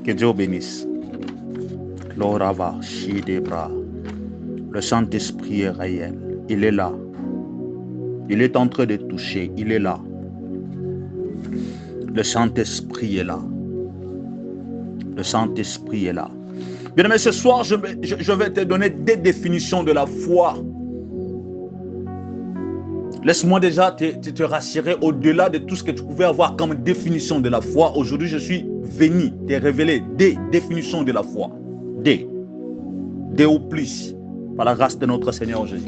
Que Dieu bénisse. Lorava, Shidebra. Le Saint-Esprit est réel. Il est là. Il est en train de toucher. Il est là. Le Saint-Esprit est là. Le Saint-Esprit est là. Bien aimé, ce soir, je vais te donner des définitions de la foi. Laisse-moi déjà te rassurer au-delà de tout ce que tu pouvais avoir comme définition de la foi. Aujourd'hui, je suis venu te révéler des définitions de la foi. Des ou plus, par la grâce de notre Seigneur Jésus.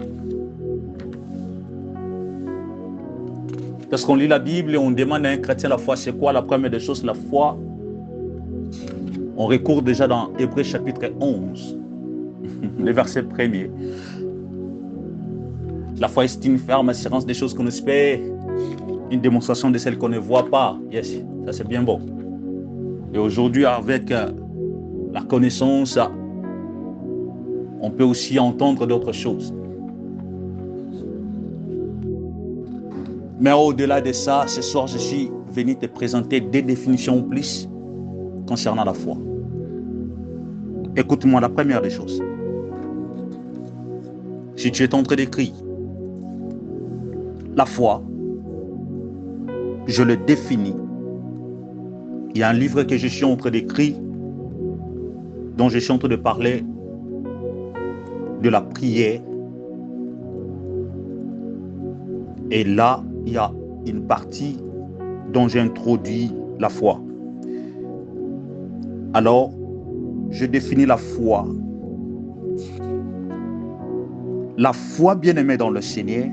Parce qu'on lit la Bible et on demande à un chrétien la foi, c'est quoi? La première des choses, la foi. On recourt déjà dans Hébreux chapitre 11, le verset 1er. La foi est une ferme assurance des choses qu'on espère, une démonstration de celles qu'on ne voit pas. Yes, ça c'est bien bon. Et aujourd'hui, avec la connaissance, on peut aussi entendre d'autres choses. Mais au-delà de ça, ce soir, je suis venu te présenter des définitions plus concernant la foi. Écoute-moi, la première des choses. Si tu es en train d'écrire, la foi, je le définis. Il y a un livre que je suis en train d'écrire, dont je suis en train de parler de la prière. Et là, il y a une partie dont j'ai introduit la foi. Alors, je définis la foi. La foi, bien-aimée dans le Seigneur,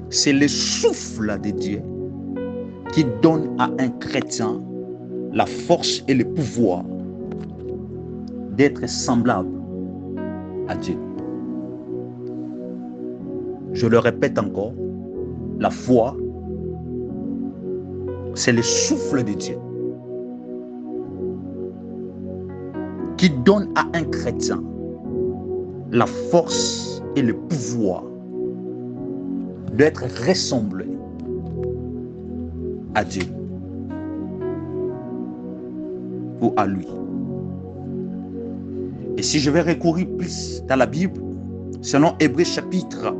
c'est le souffle de Dieu qui donne à un chrétien la force et le pouvoir d'être semblable à Dieu. Je le répète encore, la foi, c'est le souffle de Dieu qui donne à un chrétien la force et le pouvoir d'être ressemblé à Dieu ou à lui. Et si je vais recourir plus dans la Bible, selon Hébreux chapitre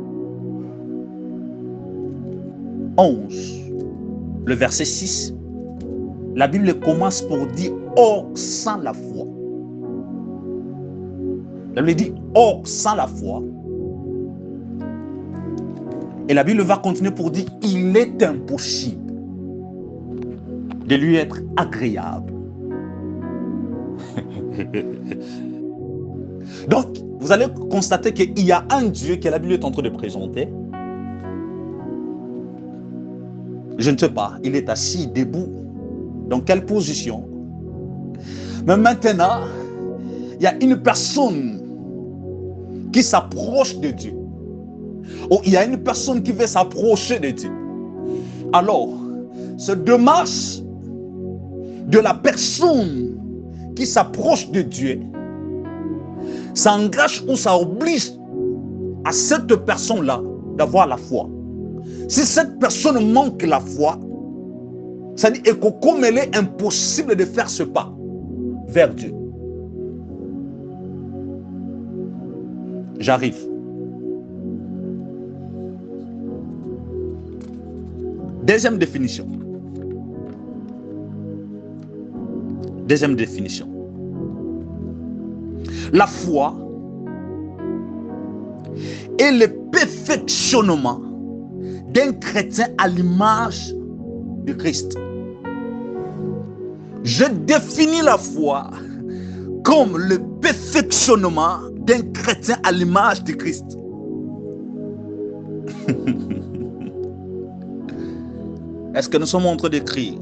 11, le verset 6, la Bible commence pour dire « Or, sans la foi ». La Bible dit « Or, sans la foi ». Et la Bible va continuer pour dire « Il est impossible de lui être agréable ». Donc, vous allez constater qu'il y a un Dieu que la Bible est en train de présenter. Je ne sais pas, il est assis, debout, dans quelle position. Mais maintenant, il y a une personne qui s'approche de Dieu. Ou il y a une personne qui veut s'approcher de Dieu. Alors, cette démarche de la personne qui s'approche de Dieu, ça engage ou ça oblige à cette personne-là d'avoir la foi. Si cette personne manque la foi, ça dit que comme elle est impossible de faire ce pas vers Dieu. J'arrive. Deuxième définition. Deuxième définition. La foi est le perfectionnement d'un chrétien à l'image de Christ. Je définis la foi comme le perfectionnement d'un chrétien à l'image de Christ. Est-ce que nous sommes en train d'écrire?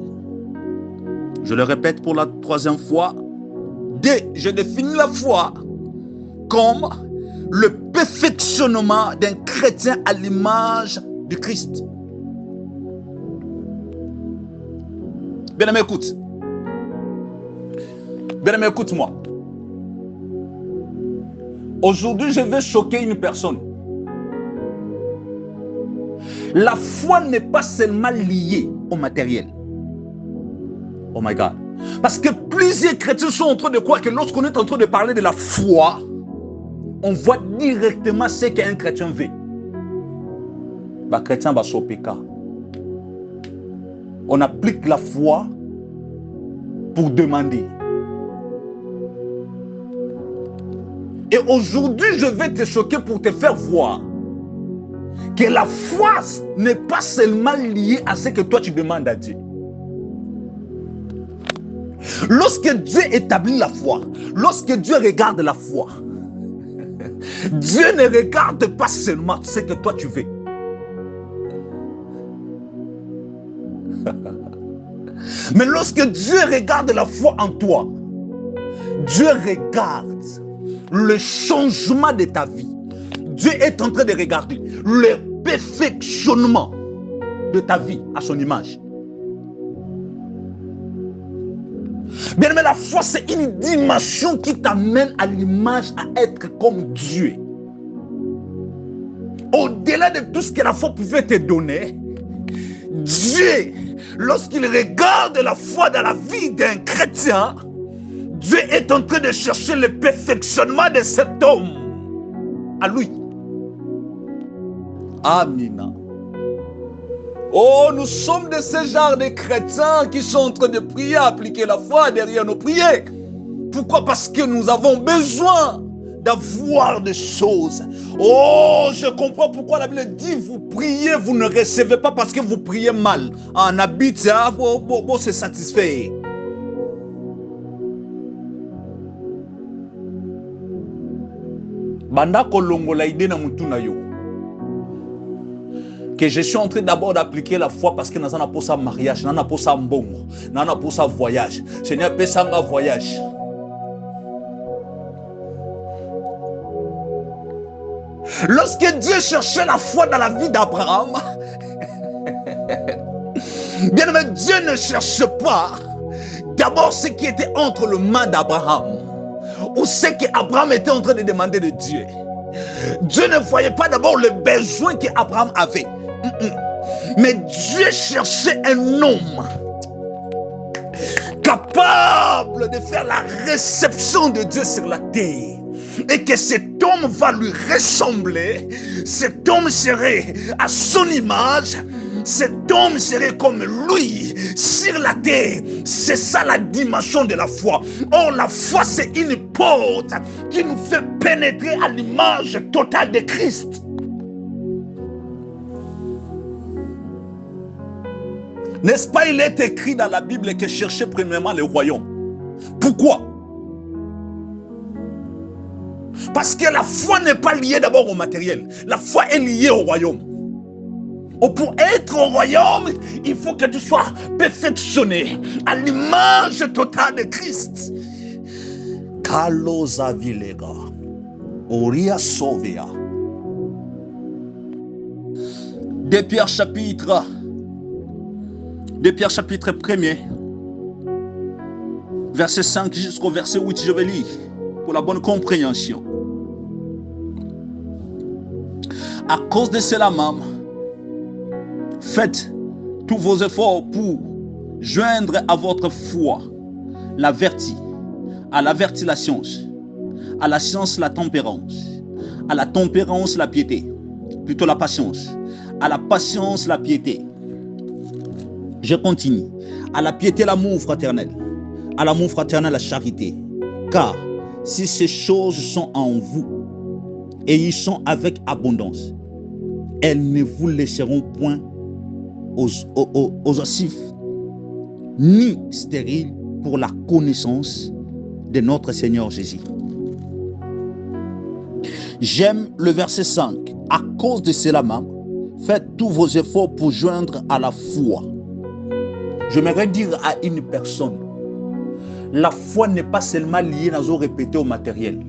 Je le répète pour la troisième fois. Je définis la foi comme le perfectionnement d'un chrétien à l'image de Christ. Bien-aimé, écoute. Bien-aimé, écoute-moi. Aujourd'hui, je vais choquer une personne. La foi n'est pas seulement liée au matériel. Oh my God. Parce que plusieurs chrétiens sont en train de croire que lorsqu'on est en train de parler de la foi, on voit directement ce qu'un chrétien veut. Le chrétien va sauver. On applique la foi pour demander. Et aujourd'hui, je vais te choquer pour te faire voir que la foi n'est pas seulement liée à ce que toi tu demandes à Dieu. Lorsque Dieu établit la foi, lorsque Dieu regarde la foi, Dieu ne regarde pas seulement ce que toi tu veux. Mais lorsque Dieu regarde la foi en toi, Dieu regarde le changement de ta vie. Dieu est en train de regarder le perfectionnement de ta vie à son image. Bien aimé, la foi, c'est une dimension qui t'amène à l'image, à être comme Dieu. Au-delà de tout ce que la foi pouvait te donner, Dieu, lorsqu'il regarde la foi dans la vie d'un chrétien, Dieu est en train de chercher le perfectionnement de cet homme à lui. Amina. Oh, nous sommes de ce genre de chrétiens qui sont en train de prier, appliquer la foi derrière nos prières. Pourquoi? Parce que nous avons besoin d'avoir des choses. Oh, je comprends pourquoi la Bible dit vous priez, vous ne recevez pas parce que vous priez mal. En habite, vous se satisfaire. Banda kolongo la idée na mutu na yo. Que je suis en train d'abord d'appliquer la foi parce que nous avons pour ça mariage, nous avons pour ça mbongo, nous avons pour ça voyage. Seigneur, paie ça un voyage. Lorsque Dieu cherchait la foi dans la vie d'Abraham, bien aimé, Dieu ne cherche pas d'abord ce qui était entre les mains d'Abraham ou ce qu'Abraham était en train de demander de Dieu. Dieu ne voyait pas d'abord le besoin qu'Abraham avait. Mais Dieu cherchait un homme capable de faire la réception de Dieu sur la terre. Et que cet homme va lui ressembler. Cet homme serait à son image. Cet homme serait comme lui sur la terre. C'est ça la dimension de la foi. Or, la foi, c'est une porte qui nous fait pénétrer à l'image totale de Christ. N'est-ce pas, il est écrit dans la Bible que cherchez premièrement le royaume. Pourquoi? Parce que la foi n'est pas liée d'abord au matériel. La foi est liée au royaume. Pour être au royaume, il faut que tu sois perfectionné à l'image totale de Christ. Carlos Avilega, Oria Sovea. De Pierre chapitre 1er, verset 5 jusqu'au verset 8, je vais lire pour la bonne compréhension. À cause de cela même, faites tous vos efforts pour joindre à votre foi la vertu, à la vertu la science, à la science la tempérance, à la tempérance la piété, plutôt la patience, à la patience la piété. Je continue. À la piété l'amour fraternel, à l'amour fraternel la charité. Car si ces choses sont en vous et ils sont avec abondance, elles ne vous laisseront point aux ossifs ni stériles pour la connaissance de notre Seigneur Jésus. J'aime le verset 5. À cause de cela même, faites tous vos efforts pour joindre à la foi. J'aimerais dire à une personne, la foi n'est pas seulement liée à répéter au matériel.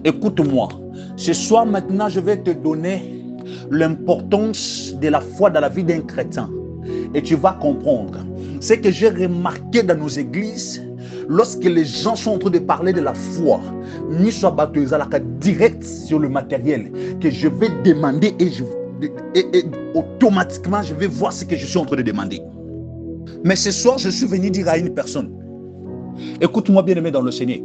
Écoute-moi, ce soir maintenant, je vais te donner l'importance de la foi dans la vie d'un chrétien. Et tu vas comprendre. Ce que j'ai remarqué dans nos églises, lorsque les gens sont en train de parler de la foi, ni soit baptisé direct sur le matériel, que je vais demander et automatiquement je vais voir ce que je suis en train de demander. Mais ce soir, je suis venu dire à une personne, Écoute-moi bien aimé dans le Seigneur.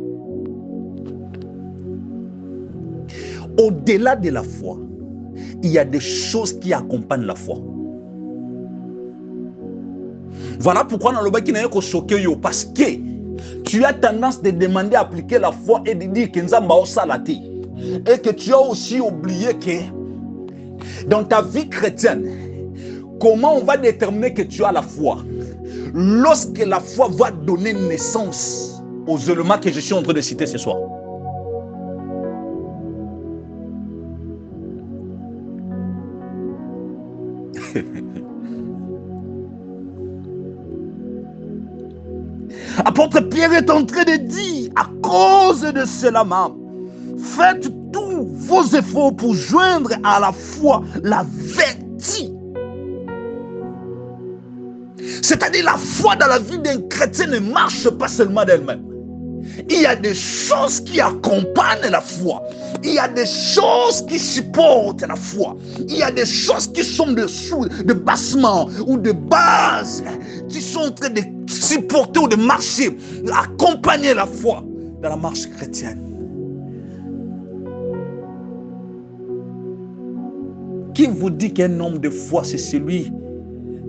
Au-delà de la foi, il y a des choses qui accompagnent la foi. Voilà pourquoi dans le bas qui n'a pas choqué, parce que tu as tendance de demander à appliquer la foi et de dire que nous avons salaté. Et que tu as aussi oublié que dans ta vie chrétienne, comment on va déterminer que tu as la foi? Lorsque la foi va donner naissance aux éléments que je suis en train de citer ce soir. Apôtre Pierre est en train de dire, à cause de cela même, faites tous vos efforts pour joindre à la foi la vertu. C'est-à-dire la foi dans la vie d'un chrétien ne marche pas seulement d'elle-même. Il y a des choses qui accompagnent la foi. Il y a des choses qui supportent la foi. Il y a des choses qui sont dessous, de bassement ou de base, qui sont en train de supporter ou de marcher, accompagner la foi dans la marche chrétienne. Qui vous dit qu'un homme de foi, c'est celui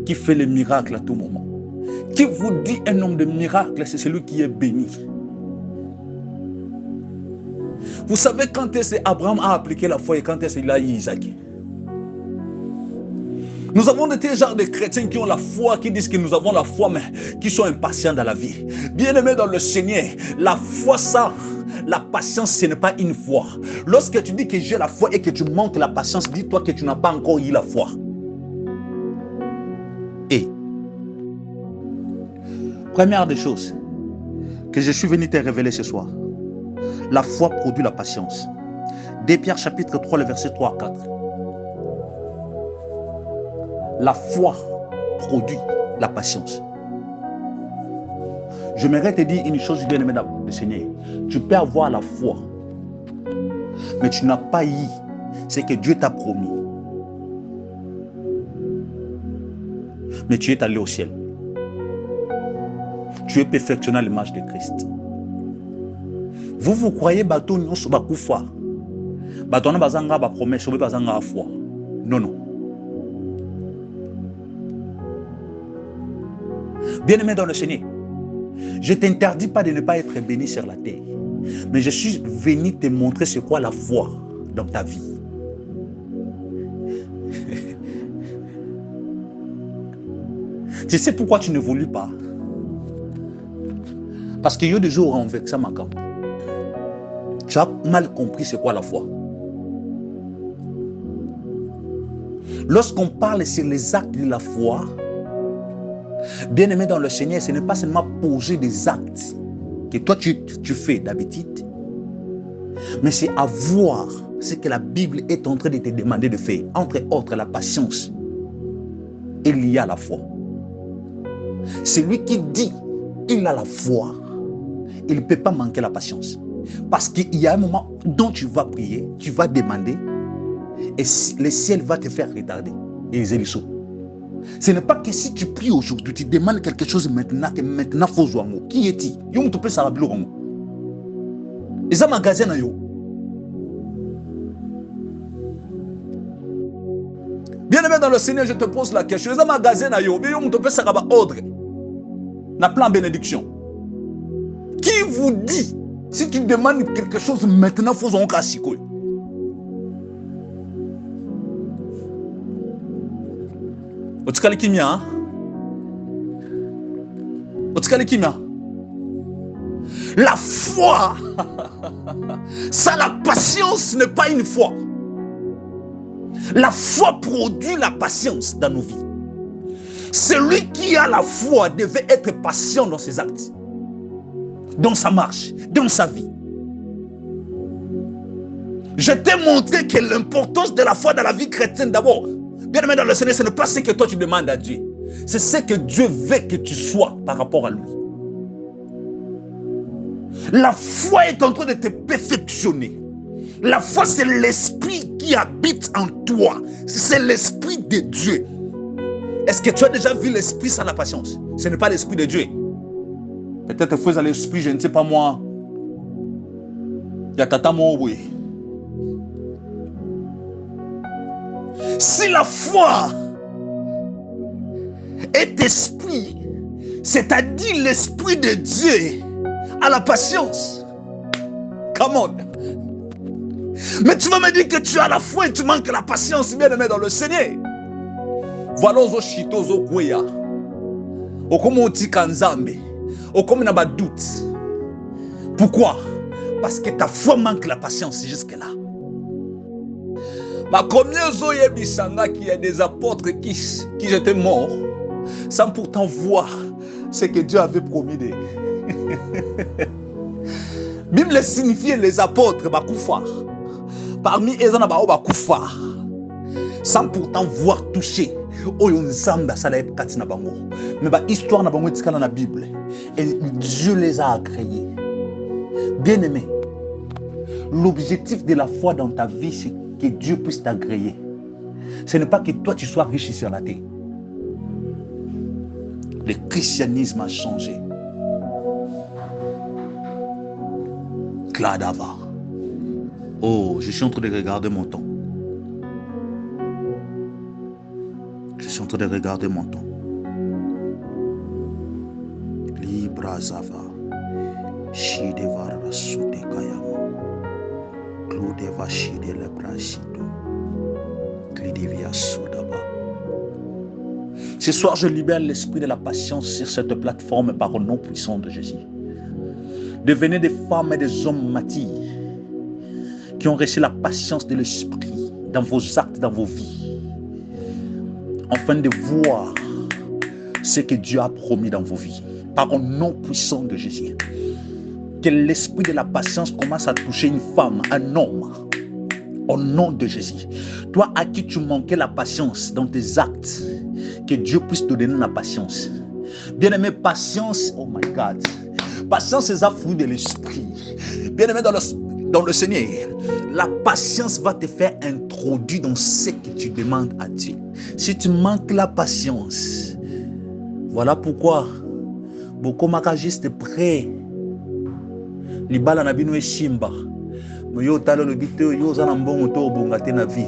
qui fait les miracles à tout moment? Qui vous dit un homme de miracle, c'est celui qui est béni? Vous savez quand est-ce qu'Abraham a appliqué la foi et quand est-ce qu'il a eu Isaac? Nous avons des genres de chrétiens qui ont la foi, qui disent que nous avons la foi, mais qui sont impatients dans la vie. Bien-aimés dans le Seigneur, la foi, ça, la patience, ce n'est pas une foi. Lorsque tu dis que j'ai la foi et que tu manques la patience, dis-toi que tu n'as pas encore eu la foi. Et, première des choses que je suis venu te révéler ce soir, la foi produit la patience. 2 Pierre chapitre 3, le verset 3 à 4. La foi produit la patience. J'aimerais te dire une chose, bien-aimé dans le Seigneur. Tu peux avoir la foi, mais tu n'as pas eu ce que Dieu t'a promis. Mais tu es allé au ciel. Tu es perfectionné à l'image de Christ. Vous croyez bateau non sur bakoufa. Bateau na bazanga ba promesse, obe bazanga foi. Non, non. Bien-aimé dans le Seigneur, je ne t'interdis pas de ne pas être béni sur la terre. Mais je suis venu te montrer c'est quoi la foi dans ta vie. Tu sais pourquoi tu n'évolues pas? Parce qu'il y a des jours où on veut que ça m'accorde. Tu as mal compris c'est quoi la foi. Lorsqu'on parle sur les actes de la foi, bien-aimé dans le Seigneur, ce n'est pas seulement poser des actes que toi tu fais d'habitude, mais c'est avoir ce que la Bible est en train de te demander de faire. Entre autres, la patience est liée à la foi. Celui qui dit il a la foi, il ne peut pas manquer la patience. Parce qu'il y a un moment dont tu vas prier, tu vas demander, et le ciel va te faire retarder. Et les élisseaux. Ce n'est pas que si tu pries aujourd'hui, tu demandes quelque chose maintenant, que maintenant il faut jouer. Qui est-il? Yo tu peux ça la bloquer. Ils ont magasin na yo. Bien-aimé dans le Seigneur, je te pose la question. Ils ont magasin na yo, mais yo tu peux ça la ordre. Na plan bénédiction. Qui vous dit si tu demandes quelque chose maintenant, il faut jouer un cassiko? Otikali kimia. Otikali kimia. La foi, ça, la patience n'est pas une foi. La foi produit la patience dans nos vies. Celui qui a la foi devait être patient dans ses actes, dans sa marche, dans sa vie. Je t'ai montré que l'importance de la foi dans la vie chrétienne, d'abord, bien-aimé dans le Seigneur, ce n'est pas ce que toi tu demandes à Dieu. C'est ce que Dieu veut que tu sois par rapport à lui. La foi est en train de te perfectionner. La foi, c'est l'esprit qui habite en toi. C'est l'esprit de Dieu. Est-ce que tu as déjà vu l'esprit sans la patience? Ce n'est pas l'esprit de Dieu. Peut-être feu à l'esprit, je ne sais pas moi. Il y a tata Moué. Si la foi est esprit, c'est-à-dire l'esprit de Dieu, à la patience. Come on. Mais tu vas me dire que tu as la foi et tu manques la patience, bien aimé dans le Seigneur. Voilà aux chito aux kweya. Au comme on dit kanzambe. Au comme on a doute. Pourquoi? Parce que ta foi manque la patience jusque-là. Ma combien zoye bisanga qui est des apôtres qui étaient morts sans pourtant voir ce que Dieu avait promis d'eux. Bible signifie les apôtres bakoufa. Parmi eux, on a bakoufa. Sans pourtant voir toucher. Mais l'histoire n'a pas dans la Bible. Et Dieu les a agréés. Bien aimé, l'objectif de la foi dans ta vie, c'est que Dieu puisse t'agréer. Ce n'est pas que toi tu sois riche sur la terre. Le christianisme a changé. Cladava. Oh, je suis en train de regarder mon temps. Je suis en train de regarder mon temps. Libra Zava. Shideva Rasude Kayama. Kludeva Shide Lebrashido. Klidivia Sudaba. Ce soir, je libère l'esprit de la patience sur cette plateforme par le nom puissant de Jésus. Devenez des femmes et des hommes matures qui ont reçu la patience de l'esprit dans vos actes, dans vos vies, afin de voir ce que Dieu a promis dans vos vies, par le nom puissant de Jésus. Que l'esprit de la patience commence à toucher une femme, un homme, au nom de Jésus. Toi à qui tu manquais la patience dans tes actes, que Dieu puisse te donner la patience. Bien-aimé, patience, oh my God, patience c'est un fruit de l'esprit. Bien-aimé dans le Seigneur, la patience va te faire introduire dans ce que tu demandes à Dieu. Si tu manques la patience, voilà pourquoi beaucoup de juste prêts. Libala na bino eshimba. Moyo talo le bito yo za na mbongo to bonga te na vie.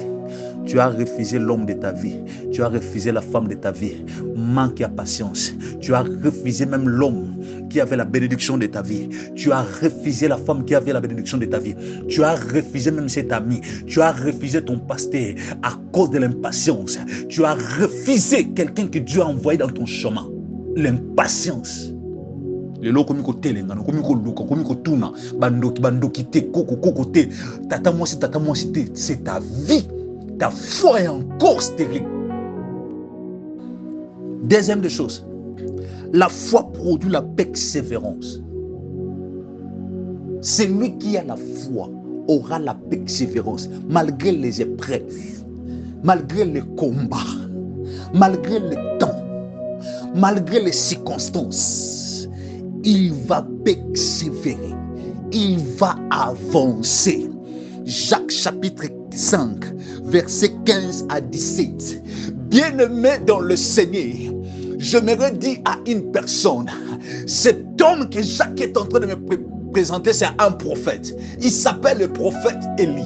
Tu as refusé l'homme de ta vie. Tu as refusé la femme de ta vie. Manque de patience. Tu as refusé même l'homme qui avait la bénédiction de ta vie. Tu as refusé la femme qui avait la bénédiction de ta vie. Tu as refusé même cet ami. Tu as refusé ton pasteur à cause de l'impatience. Tu as refusé quelqu'un que Dieu a envoyé dans ton chemin. L'impatience. Le lo komiko telenga no komiko luka komiko tuna bandoki te koko te tata moi te, c'est ta vie. Ta foi est encore stérile. Deuxième des choses, la foi produit la persévérance. Celui qui a la foi aura la persévérance malgré les épreuves, malgré les combats, malgré le temps, malgré les circonstances. Il va persévérer, il va avancer. Jacques chapitre 5, versets 15 à 17. Bien-aimé dans le Seigneur, j'aimerais dire à une personne, cet homme que Jacques est en train de me présenter, c'est un prophète. Il s'appelle le prophète Élie.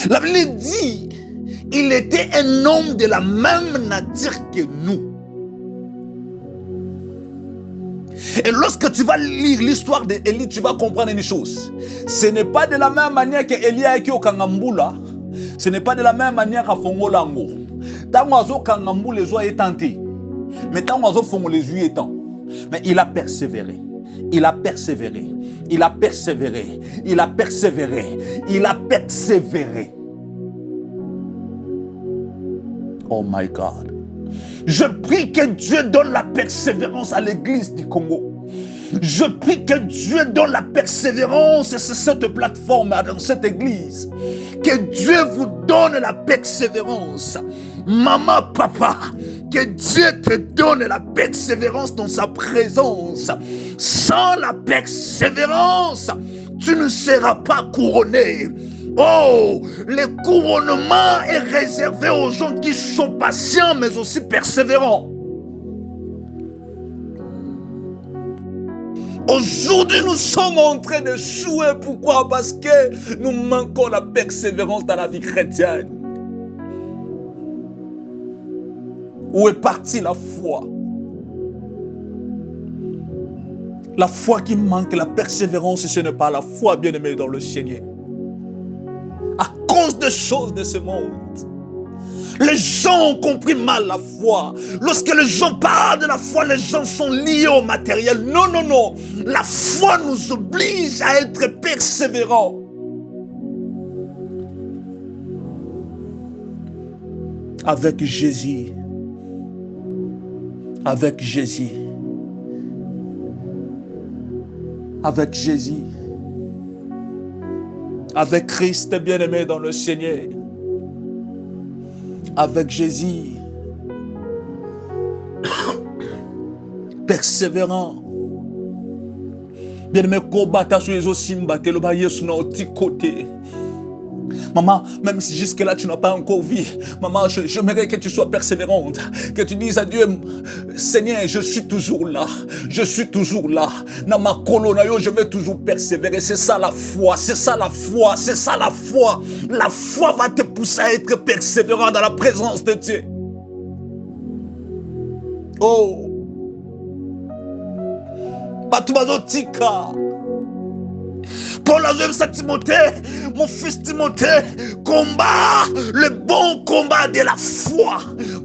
La Bible dit, il était un homme de la même nature que nous. Et lorsque tu vas lire l'histoire d'Élie, tu vas comprendre une chose. Ce n'est pas de la même manière que Élie a été au Kangambula. Ce n'est pas de la même manière qu'à Fongolango. Tant que Kangambou les oies est tenté. Mais tant que Fongo les yeux est temps. Mais il a persévéré. Il a persévéré. Il a persévéré. Il a persévéré. Il a persévéré. Oh my God. Je prie que Dieu donne la persévérance à l'église du Congo. Je prie que Dieu donne la persévérance sur cette plateforme, dans cette église. Que Dieu vous donne la persévérance. Maman, papa, que Dieu te donne la persévérance dans sa présence. Sans la persévérance, tu ne seras pas couronné. Oh, le couronnement est réservé aux gens qui sont patients mais aussi persévérants. Aujourd'hui, nous sommes en train de jouer. Pourquoi? Parce que nous manquons la persévérance dans la vie chrétienne. Où est partie la foi? La foi qui manque, la persévérance, ce n'est pas la foi, bien-aimé dans le Seigneur. À cause des choses de ce monde, les gens ont compris mal la foi. Lorsque les gens parlent de la foi, les gens sont liés au matériel. Non, non, non. La foi nous oblige à être persévérants. Avec Jésus. Avec Jésus. Avec Jésus. Avec Christ bien-aimé dans le Seigneur. Avec Jésus. Persévérant. Bien-aimé, combattre sur les aussi mbattre le bailler sur notre côté. Maman, même si jusque-là tu n'as pas encore vu, maman, j'aimerais que tu sois persévérante, que tu dises à Dieu, Seigneur, je suis toujours là, je suis toujours là. Dans ma colonne, je vais toujours persévérer. C'est ça la foi, c'est ça la foi, c'est ça la foi. La foi va te pousser à être persévérant dans la présence de Dieu. Oh, Batubazotika. Paul a dit à Timothée, mon fils Timothée, combat le bon combat de la foi.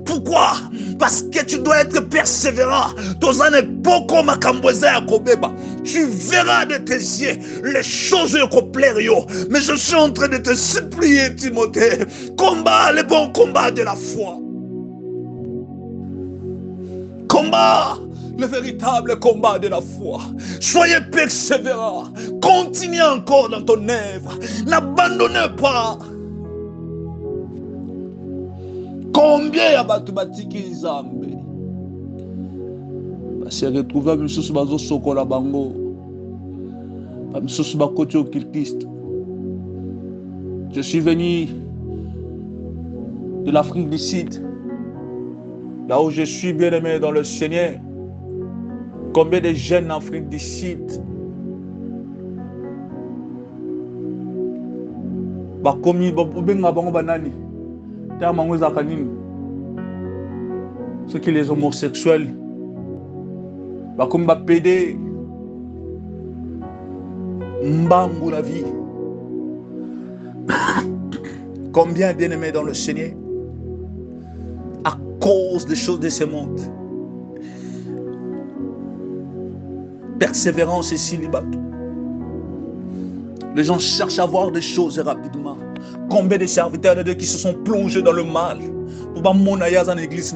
Pourquoi? Parce que tu dois être persévérant. Dans un époque comme tu verras de tes yeux les choses qui plairont. Mais je suis en train de te supplier, Timothée, combat le bon combat de la foi. Combat le véritable combat de la foi. Soyez persévérants. Continuez encore dans ton œuvre. N'abandonnez pas. Combien y a batubatiki Nzambe? Se retrouver à Misusu Bazo Sokola Bango. À Misusu Bakoti occultiste. Je suis venu de l'Afrique du Sud. Là où je suis bien aimé dans le Seigneur. Combien de jeunes en Afrique du Sud bakomi benga bango banani tamango zakanini ceux qui les homosexuels bakomi ba pédé mbangu la vie. Combien bien-aimés dans le Seigneur à cause des choses de ce monde. Persévérance et célibat. Les gens cherchent à voir des choses rapidement. Combien de serviteurs de Dieu qui se sont plongés dans le mal. Pour pas mon ayaz en église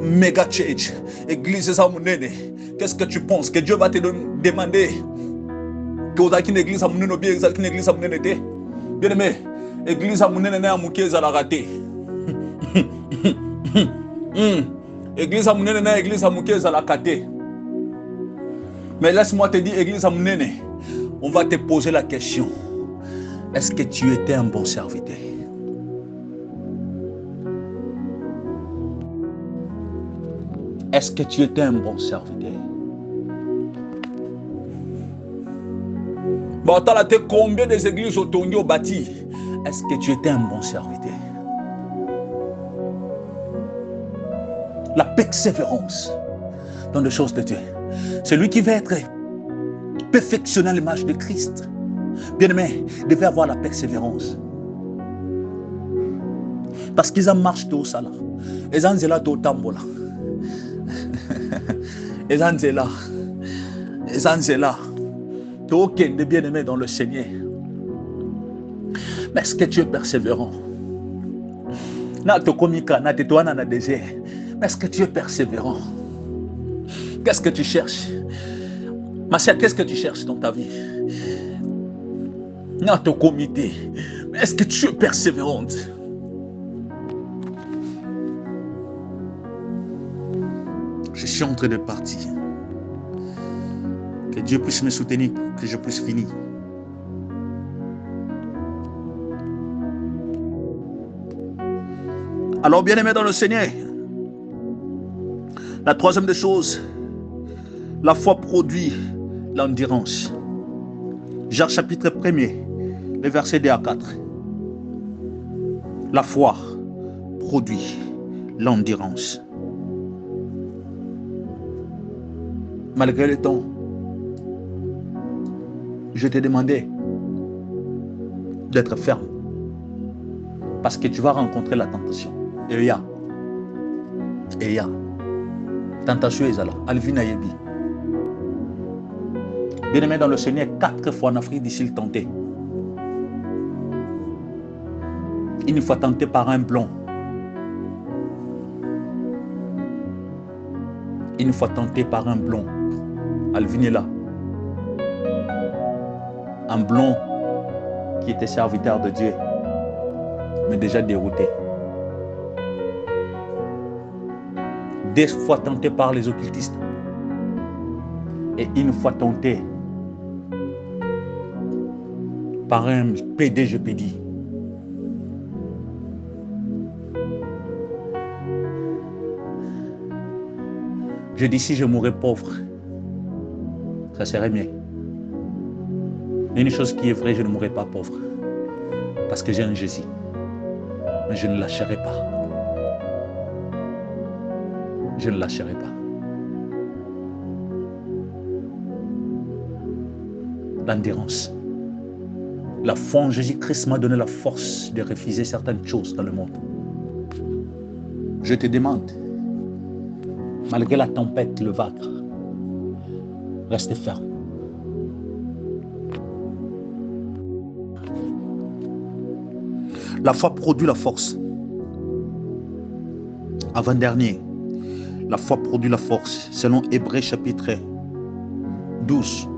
méga church. Église ça monene. Qu'est-ce que tu penses que Dieu va te demander que vous avez une église à monene ou bien une église à monene? Bien aimé, église à monene n'a mouké à la raté. Église à monene n'a église à mouké à la raté. Mais laisse-moi te dire, église Amunene, on va te poser la question. Est-ce que tu étais un bon serviteur? Est-ce que tu étais un bon serviteur? Bon, tu as combien des églises au bâti? Est-ce que tu étais un bon serviteur? La persévérance dans les choses de Dieu. Celui qui veut être perfectionné à l'image de Christ, bien-aimé, devait avoir la persévérance. Parce qu'ils en marchent tout ça là. Ils en zéla tout tambola. Ils en zéla. Ils en zéla. Tout aucun de bien-aimé dans le Seigneur. Mais est-ce que tu es persévérant? Na to komika, na te toana na désert. Mais est-ce que tu es persévérant? Qu'est-ce que tu cherches? Ma chère, qu'est-ce que tu cherches dans ta vie? Dans ton comité. Mais est-ce que tu es persévérante? Je suis en train de partir. Que Dieu puisse me soutenir, que je puisse finir. Alors, bien-aimés dans le Seigneur, la troisième des choses, la foi produit l'endurance. Jacques chapitre 1er, les versets 2 à 4. La foi produit l'endurance. Malgré le temps, je t'ai demandé d'être ferme. Parce que tu vas rencontrer la tentation. Et il y a. Tentation est là. Alvin Ayebi. Bien-aimé dans le Seigneur, 4 fois en Afrique du Sud tenté. Une fois tenté par un blond. Une fois tenté par un blond. Alvin est là. Un blond qui était serviteur de Dieu, mais déjà dérouté. 2 fois tenté par les occultistes. Et une fois tenté par un PDGPD. Je dis si je mourrais pauvre, ça serait mieux. Mais une chose qui est vraie, je ne mourrai pas pauvre. Parce que j'ai un Jésus. Mais je ne lâcherai pas. Je ne lâcherai pas. L'endurance. La foi en Jésus-Christ m'a donné la force de refuser certaines choses dans le monde. Je te demande, malgré la tempête, le vague, reste ferme. La foi produit la force. Avant-dernier, la foi produit la force, selon Hébreux chapitre 12,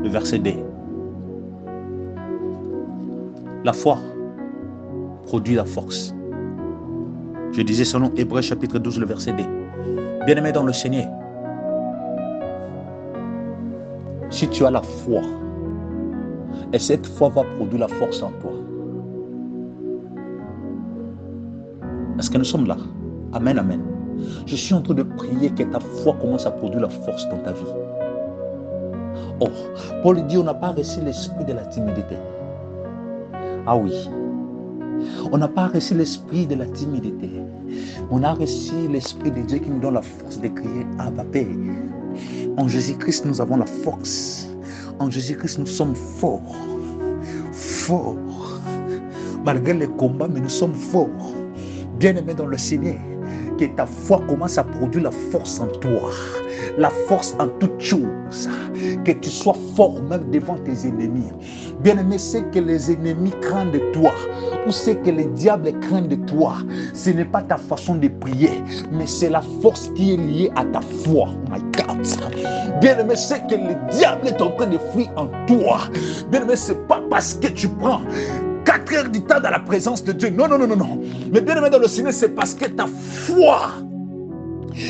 le verset 2. La foi produit la force. Je disais selon Hébreux chapitre 12, le verset 2. Bien-aimé dans le Seigneur, si tu as la foi, et cette foi va produire la force en toi. Est-ce que nous sommes là? Amen, amen. Je suis en train de prier que ta foi commence à produire la force dans ta vie. Oh, Paul dit, on n'a pas reçu l'esprit de la timidité. Ah oui. On n'a pas reçu l'esprit de la timidité. On a reçu l'esprit de Dieu qui nous donne la force de crier Abba Père. En Jésus-Christ, nous avons la force. En Jésus-Christ, nous sommes forts. Forts. Malgré les combats, mais nous sommes forts. Bien-aimé dans le Seigneur, que ta foi commence à produire la force en toi, la force en toutes choses, que tu sois fort même devant tes ennemis. Bien-aimé, c'est que les ennemis craignent de toi, ou c'est que les diables craignent de toi, ce n'est pas ta façon de prier, mais c'est la force qui est liée à ta foi. Oh my God. Bien-aimé, c'est que le diable est en train de fuir en toi. Bien-aimé, c'est pas parce que tu prends 4 heures du temps dans la présence de Dieu. Non. Mais bien aimé dans le Seigneur, c'est parce que ta foi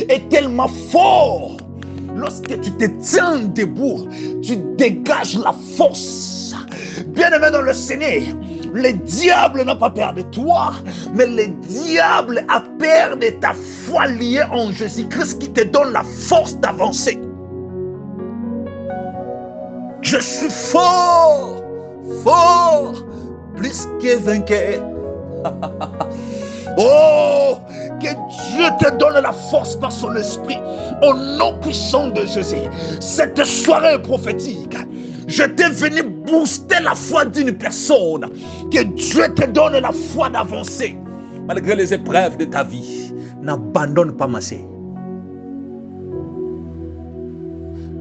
est tellement forte. Lorsque tu te tiens debout, tu dégages la force. Bien aimé dans le Seigneur, le diable n'a pas peur de toi, mais le diable a peur de ta foi liée en Jésus-Christ qui te donne la force d'avancer. Je suis fort, plus que vainqueur. Oh, que Dieu te donne la force par son esprit, au nom puissant de Jésus. Cette soirée prophétique, je t'ai venu booster la foi d'une personne. Que Dieu te donne la foi d'avancer. Malgré les épreuves de ta vie, n'abandonne pas ma sœur.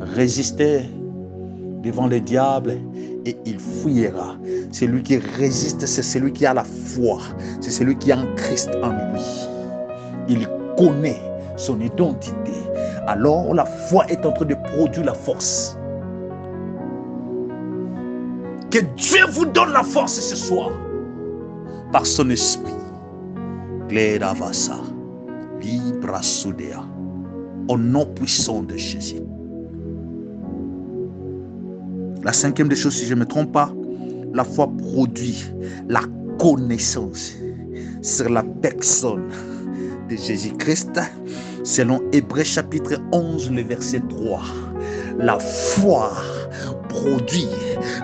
Résistez devant le diable et il fuira. Celui qui résiste, c'est celui qui a la foi. C'est celui qui a un Christ en lui. Il connaît son identité. Alors la foi est en train de produire la force. Que Dieu vous donne la force ce soir. Par son esprit. Gledavasa. Libra Sudea. Au nom puissant de Jésus. La cinquième des choses, si je ne me trompe pas, la foi produit la connaissance sur la personne de Jésus-Christ. Selon Hébreux chapitre 11, le verset 3, la foi produit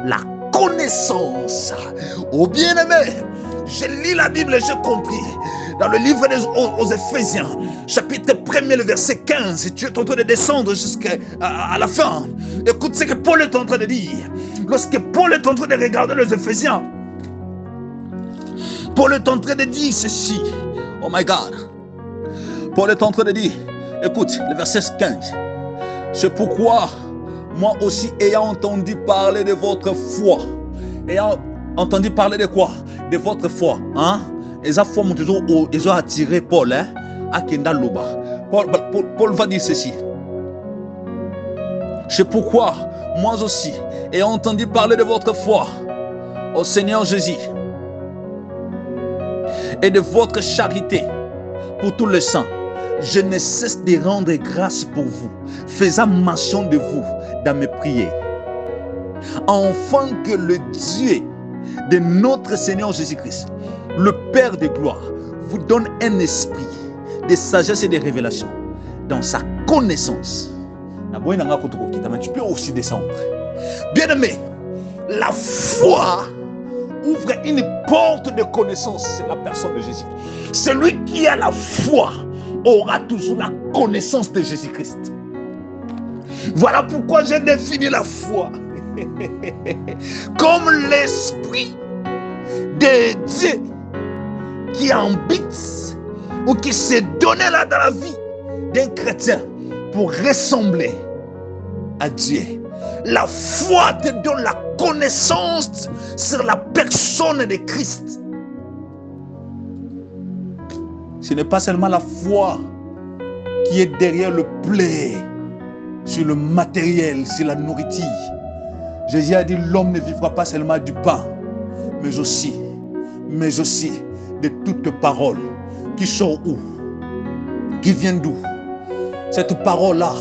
la connaissance. Oh bien-aimé, je lis la Bible et j'ai compris. Dans le livre aux Éphésiens, chapitre 1er, le verset 15, tu es en train de descendre jusqu'à la fin. Écoute ce que Paul est en train de dire. Lorsque Paul est en train de regarder les Éphésiens, Paul est en train de dire ceci. Oh my God. Paul est en train de dire, écoute, le verset 15. C'est pourquoi, moi aussi, ayant entendu parler de votre foi, ayant entendu parler de quoi? De votre foi. Hein? Ils ont attiré Paul à Kenda Loba. Paul va dire ceci. C'est pourquoi, moi aussi, ayant entendu parler de votre foi au Seigneur Jésus et de votre charité pour tous les saints, je ne cesse de rendre grâce pour vous, faisant mention de vous dans mes prières, afin que le Dieu de notre Seigneur Jésus-Christ, le Père de gloire, vous donne un esprit de sagesse et de révélation dans sa connaissance. Tu peux aussi descendre. Bien-aimé, la foi ouvre une porte de connaissance. C'est la personne de Jésus. Celui qui a la foi aura toujours la connaissance de Jésus-Christ. Voilà pourquoi j'ai défini la foi comme l'esprit de Dieu qui habite ou qui s'est donné là dans la vie d'un chrétien pour ressembler à Dieu. La foi te donne la connaissance sur la personne de Christ. Ce n'est pas seulement la foi qui est derrière le blé, sur le matériel, sur la nourriture. Jésus a dit, l'homme ne vivra pas seulement du pain, mais aussi de toute parole qui sort où? Qui vient d'où? Cette parole-là,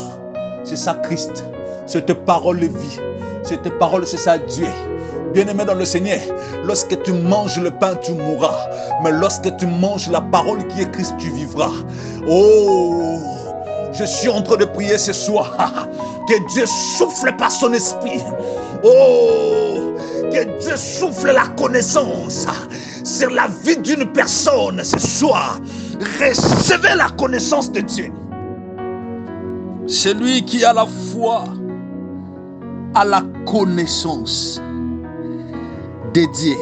c'est ça Christ. Cette parole est vie. Cette parole, c'est ça Dieu. Bien-aimé dans le Seigneur, lorsque tu manges le pain, tu mourras. Mais lorsque tu manges la parole qui est Christ, tu vivras. Oh, je suis en train de prier ce soir. Que Dieu souffle par son esprit. Oh, que Dieu souffle la connaissance sur la vie d'une personne ce soir. Recevez la connaissance de Dieu. Celui qui a la foi a la connaissance de Dieu.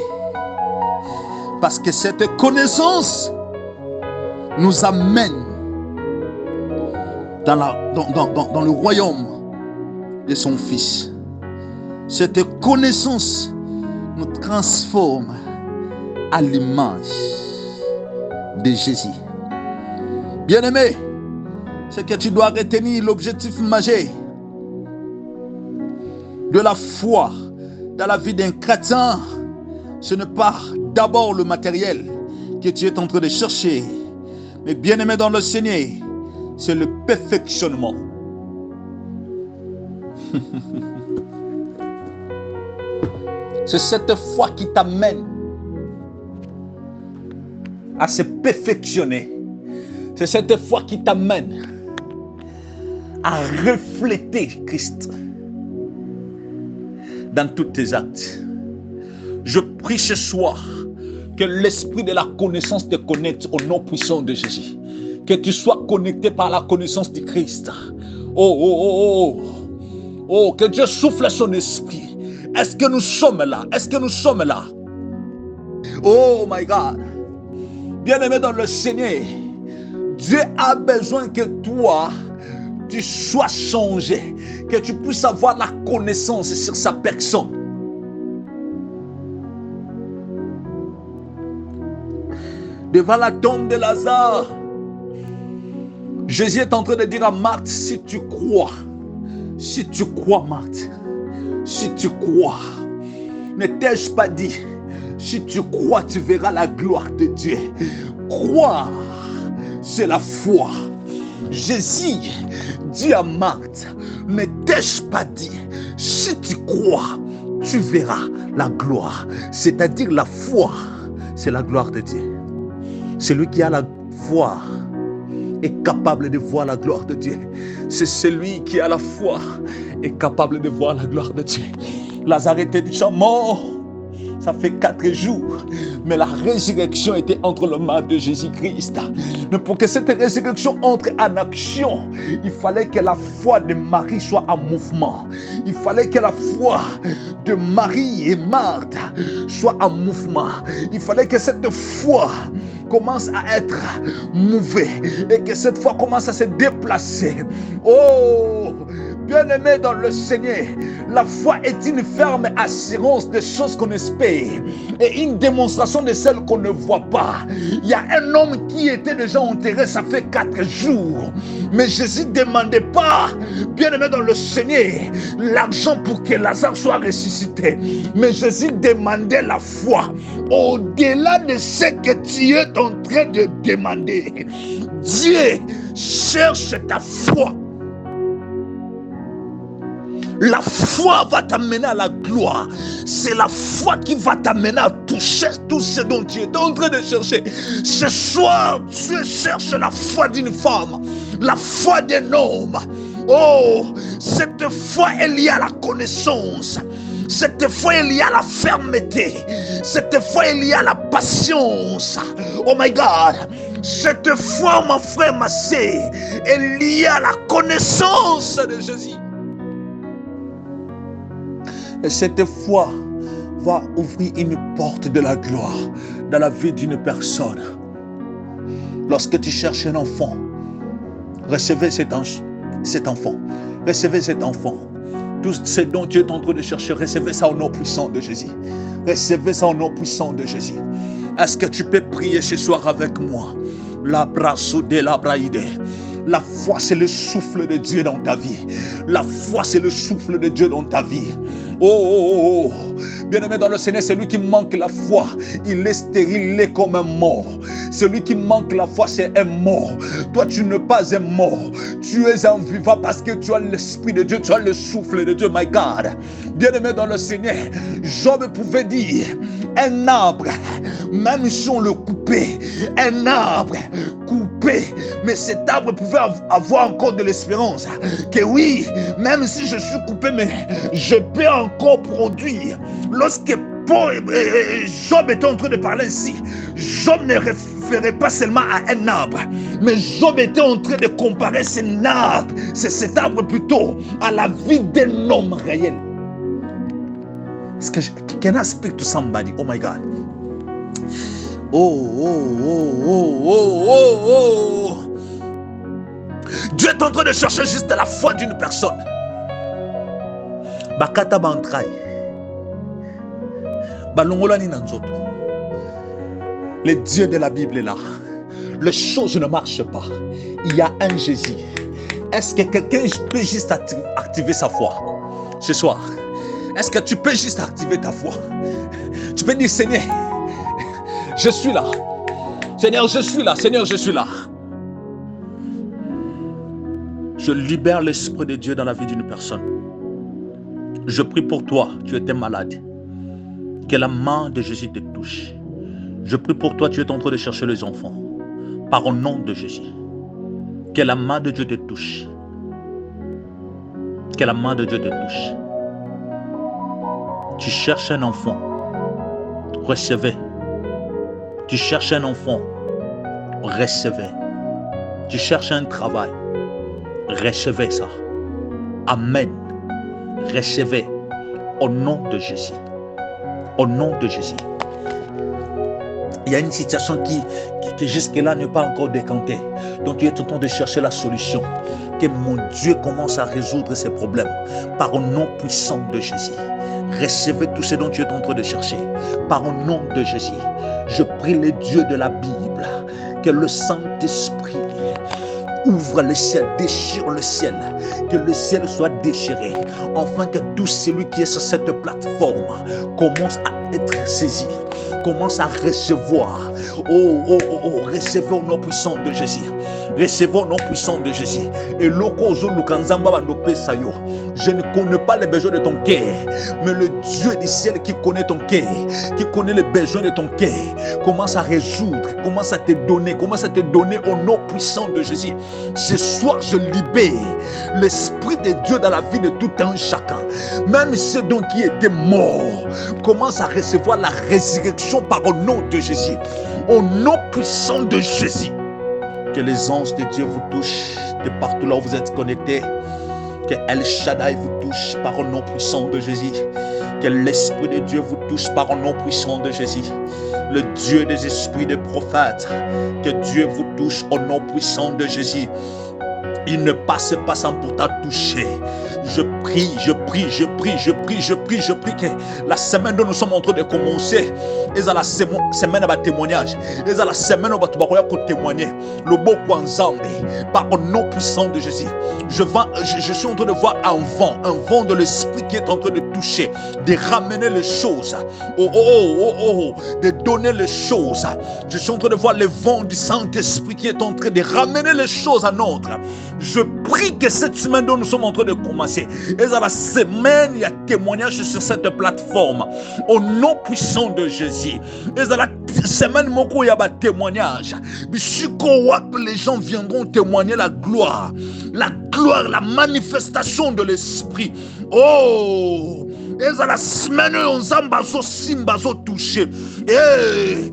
Parce que cette connaissance nous amène dans le royaume de son Fils. Cette connaissance nous transforme à l'image de Jésus. Bien-aimé, ce que tu dois retenir, l'objectif majeur de la foi dans la vie d'un chrétien, ce n'est pas d'abord le matériel que tu es en train de chercher, mais bien-aimé dans le Seigneur, c'est le perfectionnement. C'est cette foi qui t'amène à se perfectionner. C'est cette foi qui t'amène à refléter Christ dans tous tes actes. Je prie ce soir que l'esprit de la connaissance te connecte au nom puissant de Jésus. Que tu sois connecté par la connaissance du Christ. Oh, que Dieu souffle son esprit. Est-ce que nous sommes là? Est-ce que nous sommes là? Oh my God. Bien-aimé dans le Seigneur, Dieu a besoin que toi, tu sois changé, que tu puisses avoir la connaissance sur sa personne. Devant la tombe de Lazare, Jésus est en train de dire à Marthe, si tu crois, Marthe, si tu crois, ne t'ai-je pas dit, si tu crois, tu verras la gloire de Dieu. Croire, c'est la foi. Jésus dit à Marthe, ne t'ai-je pas dit, si tu crois, tu verras la gloire. C'est-à-dire la foi, c'est la gloire de Dieu. Celui qui a la foi est capable de voir la gloire de Dieu. C'est celui qui a la foi est capable de voir la gloire de Dieu. Lazare était déjà mort. Ça fait 4 jours. Mais la résurrection était entre les mains de Jésus-Christ. Mais pour que cette résurrection entre en action, il fallait que la foi de Marie soit en mouvement. Il fallait que la foi de Marie et Marthe soit en mouvement. Il fallait que cette foi commence à être mouvée et que cette foi commence à se déplacer. Oh, bien-aimé dans le Seigneur, la foi est une ferme assurance des choses qu'on espère et une démonstration de celles qu'on ne voit pas. Il y a un homme qui était déjà enterré, ça fait 4 jours. Mais Jésus ne demandait pas, bien-aimé dans le Seigneur, l'argent pour que Lazare soit ressuscité. Mais Jésus demandait la foi. Au-delà de ce que tu es en train de demander, Dieu cherche ta foi. La foi va t'amener à la gloire. C'est la foi qui va t'amener à toucher tout ce dont tu es en train de chercher. Ce soir, tu cherches la foi d'une femme, la foi d'un homme. Oh, cette foi est liée à la connaissance. Cette foi est liée à la fermeté. Cette foi est liée à la patience. Oh my God. Cette foi, mon frère, ma sœur, est liée à la connaissance de Jésus. Et cette foi va ouvrir une porte de la gloire dans la vie d'une personne. Lorsque tu cherches un enfant, recevez cet enfant. Recevez cet enfant. Tout ce dont tu es en train de chercher, recevez ça au nom puissant de Jésus. Recevez ça au nom puissant de Jésus. Est-ce que tu peux prier ce soir avec moi? La brasso de la braïde. La foi, c'est le souffle de Dieu dans ta vie. La foi, c'est le souffle de Dieu dans ta vie. Oh. Bien-aimé dans le Seigneur, celui qui manque la foi, il est stérile, il est comme un mort. Celui qui manque la foi, c'est un mort. Toi, tu n'es pas un mort. Tu es un vivant parce que tu as l'Esprit de Dieu, tu as le souffle de Dieu, my God. Bien-aimé dans le Seigneur, Job pouvait dire, un arbre, même si on le coupait, un arbre coupé, mais cet arbre pouvait avoir encore de l'espérance. Que oui, même si je suis coupé, mais je peux encore produire. Lorsque Job était en train de parler ici, Job ne référait pas seulement à un arbre, mais Job était en train de comparer cet arbre plutôt à la vie d'un homme réel. Can I speak to somebody? Oh my God. Oh. Dieu est en train de chercher juste la foi d'une personne. Bakata bantrai. Balongolani nanzoto. Le Dieu de la Bible est là. Les choses ne marchent pas. Il y a un Jésus. Est-ce que quelqu'un peut juste activer sa foi ce soir? Est-ce que tu peux juste activer ta foi? Tu peux dire, Seigneur, je suis là. Seigneur, je suis là. Seigneur, je suis là. Je libère l'Esprit de Dieu dans la vie d'une personne. Je prie pour toi, tu étais malade. Que la main de Jésus te touche. Je prie pour toi, tu es en train de chercher les enfants. Par le nom de Jésus. Que la main de Dieu te touche. Que la main de Dieu te touche. Tu cherches un enfant. Recevez. Tu cherches un enfant. Recevez. Tu cherches un travail. Recevez ça. Amen. Recevez. Au nom de Jésus. Au nom de Jésus. Il y a une situation qui jusque-là n'est pas encore décantée. Donc tu es en train de chercher la solution. Que mon Dieu commence à résoudre ces problèmes. Par le nom puissant de Jésus. Recevez tout ce dont tu es en train de chercher. Par le nom de Jésus. Je prie le Dieu de la Bible. Que le Saint-Esprit ouvre le ciel, déchire le ciel, que le ciel soit déchiré, afin que tout celui qui est sur cette plateforme commence à être saisi, commence à recevoir. Recevez au nom puissant de Jésus. Recevons au nom puissant de Jésus. Et je ne connais pas les besoins de ton cœur, mais le Dieu du ciel qui connaît ton cœur, qui connaît les besoins de ton cœur, commence à résoudre, commence à te donner au nom puissant de Jésus. Ce soir, je libère l'Esprit de Dieu dans la vie de tout un chacun. Même ceux dont qui étaient morts, commence à recevoir la résurrection par le nom de Jésus. Au nom puissant de Jésus. Que les anges de Dieu vous touchent de partout là où vous êtes connectés. Que El Shaddai vous touche par le nom puissant de Jésus. Que l'Esprit de Dieu vous touche par le nom puissant de Jésus. Le Dieu des esprits des prophètes. Que Dieu vous touche au nom puissant de Jésus. Il ne passe pas sans pourtant toucher. Je prie que la semaine dont nous sommes en train de commencer, et la semaine de témoignage, et la semaine où tu vas témoigner, le beau ensemble, par le nom puissant de Jésus. Je suis en train de voir un vent de l'esprit qui est en train de toucher, de ramener les choses, de donner les choses. Je suis en train de voir le vent du Saint-Esprit qui est en train de ramener les choses à notre. Je prie que cette semaine dont nous sommes en train de commencer, et dans la semaine, il y a témoignage sur cette plateforme, au nom puissant de Jésus. Et dans la semaine, il y a un témoignage. Les gens viendront témoigner la gloire, la manifestation de l'Esprit. Oh! Et dans la semaine, on s'en touché. Et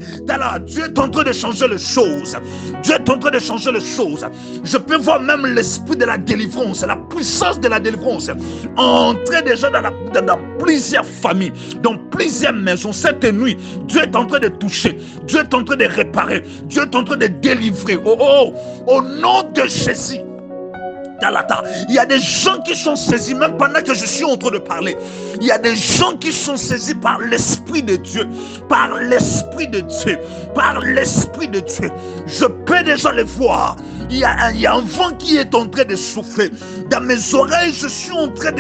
Dieu est en train de changer les choses. Dieu est en train de changer les choses. Je peux voir même l'esprit de la délivrance, la puissance de la délivrance entrer déjà dans plusieurs familles, dans plusieurs maisons. Cette nuit, Dieu est en train de toucher. Dieu est en train de réparer. Dieu est en train de délivrer. Au nom de Jésus. Il y a des gens qui sont saisis, même pendant que je suis en train de parler. Il y a des gens qui sont saisis par l'Esprit de Dieu. Par l'Esprit de Dieu. Par l'Esprit de Dieu. Je peux déjà le voir. Il y a un vent qui est en train de souffler. Dans mes oreilles, je suis en train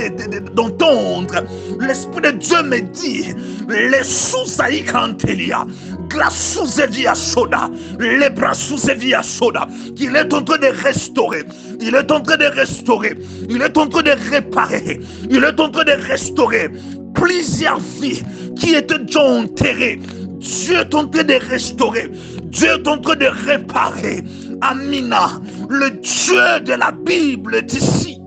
d'entendre. L'Esprit de Dieu me dit, les sous-aïe cantelia, grâce via soda, les bras sous via soda, qu'il est en train de restaurer. Il est en train de restaurer. Il est en train de réparer. Il est en train de restaurer plusieurs vies qui étaient déjà enterrées. Dieu est en train de restaurer. Dieu est en train de réparer. Amina, le Dieu de la Bible d'ici.